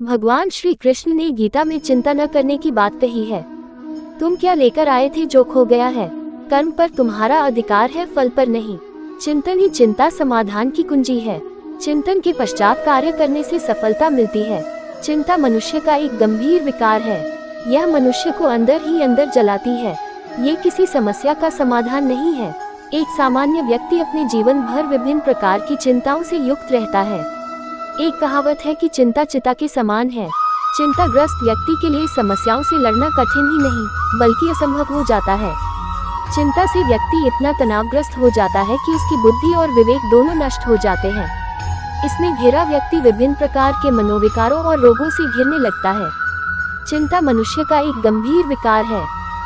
भगवान श्री कृष्ण ने गीता में चिंता न करने की बात कही है। तुम क्या लेकर आए थे जो खो गया है? कर्म पर तुम्हारा अधिकार है, फल पर नहीं। चिंतन ही चिंता समाधान की कुंजी है। चिंतन के पश्चात कार्य करने से सफलता मिलती है। चिंता मनुष्य का एक गंभीर विकार है। यह मनुष्य को अंदर ही अंदर जलाती है। ये किसी समस्या का समाधान नहीं है। एक सामान्य व्यक्ति अपने जीवन भर विभिन्न प्रकार की चिंताओं से युक्त रहता है। एक कहावत है कि चिंता चिता के समान है। चिंताग्रस्त व्यक्ति के लिए समस्याओं से लड़ना कठिन ही नहीं बल्कि असंभव हो जाता है। चिंता से व्यक्ति इतना तनावग्रस्त हो जाता है कि उसकी बुद्धि और विवेक दोनों नष्ट हो जाते हैं। इसमें घिरा व्यक्ति विभिन्न प्रकार के मनोविकारों और रोगों से घिरने लगता है। चिंता मनुष्य का एक गंभीर विकार है।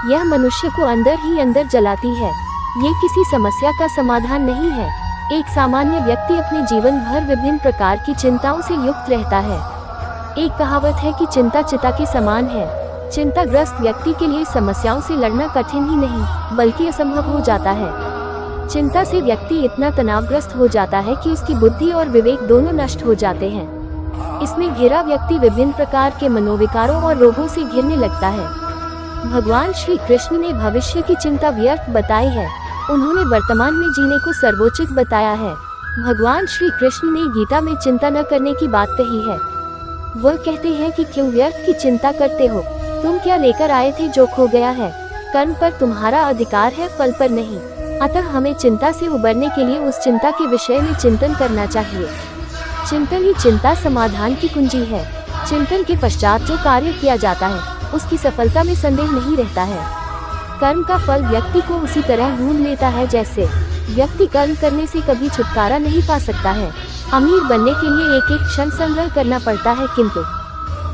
यह मनुष्य को अंदर ही अंदर जलाती है। ये किसी समस्या का समाधान नहीं है। एक सामान्य व्यक्ति अपने जीवन भर विभिन्न प्रकार की चिंताओं से युक्त रहता है। एक कहावत है कि चिंता चिता के समान है। चिंताग्रस्त व्यक्ति के लिए समस्याओं से लड़ना कठिन ही नहीं बल्कि असंभव हो जाता है। चिंता से व्यक्ति इतना तनावग्रस्त हो जाता है कि उसकी बुद्धि और विवेक दोनों नष्ट हो जाते हैं। इसमें घिरा व्यक्ति विभिन्न प्रकार के मनोविकारों और रोगों से घिरने लगता है। भगवान श्री कृष्ण ने भविष्य की चिंता व्यर्थ बताई है। उन्होंने वर्तमान में जीने को सर्वोचित बताया है। भगवान श्री कृष्ण ने गीता में चिंता न करने की बात कही है। वह कहते हैं कि क्यों व्यर्थ की चिंता करते हो? तुम क्या लेकर आए थे जो खो गया है? कर्म पर तुम्हारा अधिकार है, फल पर नहीं। अतः हमें चिंता से उबरने के लिए उस चिंता के विषय में चिंतन करना चाहिए। चिंतन ही चिंता समाधान की कुंजी है। चिंतन के पश्चात जो कार्य किया जाता है उसकी सफलता में संदेह नहीं रहता है। कर्म का फल व्यक्ति को उसी तरह ढूंढ लेता है जैसे व्यक्ति कर्म करने से कभी छुटकारा नहीं पा सकता है। अमीर बनने के लिए एक एक क्षण संग्रह करना पड़ता है, किंतु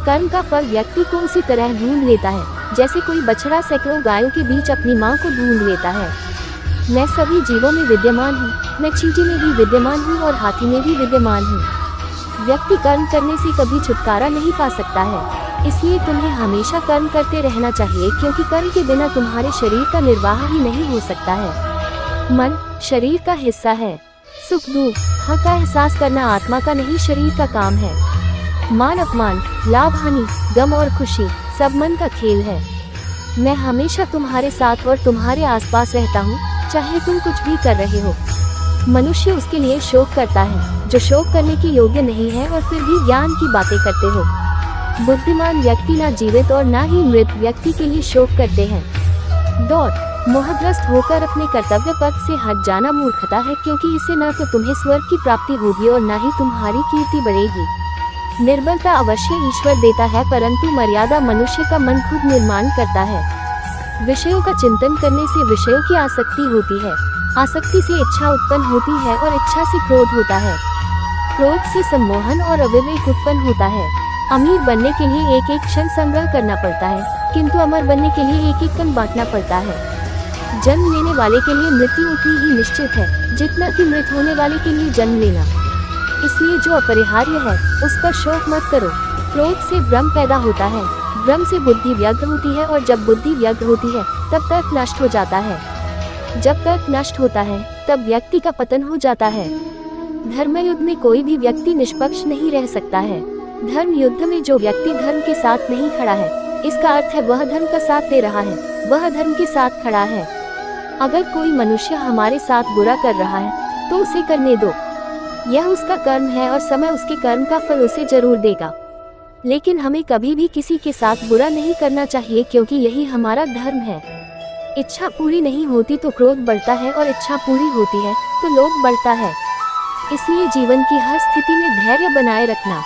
कर्म का फल व्यक्ति को उसी तरह ढूंढ लेता है जैसे कोई बछड़ा सैकड़ों गायों के बीच अपनी मां को ढूंढ लेता है। मैं सभी जीवों में विद्यमान हूँ। मैं चींटी में भी विद्यमान हूँ और हाथी में भी विद्यमान हूँ। व्यक्ति कर्म करने से कभी छुटकारा नहीं पा सकता है। इसलिए तुम्हें हमेशा कर्म करते रहना चाहिए, क्योंकि कर्म के बिना तुम्हारे शरीर का निर्वाह ही नहीं हो सकता है। मन शरीर का हिस्सा है। सुख दुख का एहसास करना आत्मा का नहीं, शरीर का काम है। मान अपमान, लाभ हानि, गम और खुशी सब मन का खेल है। मैं हमेशा तुम्हारे साथ और तुम्हारे आसपास रहता हूँ, चाहे तुम कुछ भी कर रहे हो। मनुष्य उसके लिए शोक करता है जो शोक करने की योग्य नहीं है और फिर भी ज्ञान की बातें करते हो। बुद्धिमान व्यक्ति ना जीवित और ना ही मृत व्यक्ति के लिए शोक करते हैं। दौड़ मोहग्रस्त होकर अपने कर्तव्य पथ से हट जाना मूर्खता है, क्योंकि इससे न तो तुम्हें स्वर्ग की प्राप्ति होगी और न ही तुम्हारी कीर्ति बढ़ेगी। निर्बलता अवश्य ईश्वर देता है, परंतु मर्यादा मनुष्य का मन खुद निर्माण करता है। विषयों का चिंतन करने से विषयों की आसक्ति होती है। आसक्ति से इच्छा उत्पन्न होती है और इच्छा से क्रोध होता है। क्रोध से सम्मोहन और अविवेक उत्पन्न होता है। अमीर बनने के लिए एक एक क्षण संग्रह करना पड़ता है, किंतु अमर बनने के लिए एक एक कण बांटना पड़ता है। जन्म लेने वाले के लिए मृत्यु उतनी ही निश्चित है जितना कि मृत होने वाले के लिए जन्म लेना। इसलिए जो अपरिहार्य है उस पर शोक मत करो। क्रोध से भ्रम पैदा होता है। भ्रम से बुद्धि व्यग्र होती है और जब बुद्धि व्यग्र होती है तब तर्क नष्ट हो जाता है। जब तर्क नष्ट होता है तब व्यक्ति का पतन हो जाता है। धर्म युद्ध में कोई भी व्यक्ति निष्पक्ष नहीं रह सकता है। धर्म युद्ध में जो व्यक्ति धर्म के साथ नहीं खड़ा है, इसका अर्थ है वह धर्म का साथ दे रहा है, वह धर्म के साथ खड़ा है। अगर कोई मनुष्य हमारे साथ बुरा कर रहा है तो उसे करने दो। यह उसका कर्म है और समय उसके कर्म का फल उसे जरूर देगा। लेकिन हमें कभी भी किसी के साथ बुरा नहीं करना चाहिए, क्योंकि यही हमारा धर्म है। इच्छा पूरी नहीं होती तो क्रोध बढ़ता है और इच्छा पूरी होती है तो लोभ बढ़ता है। इसलिए जीवन की हर स्थिति में धैर्य बनाए रखना।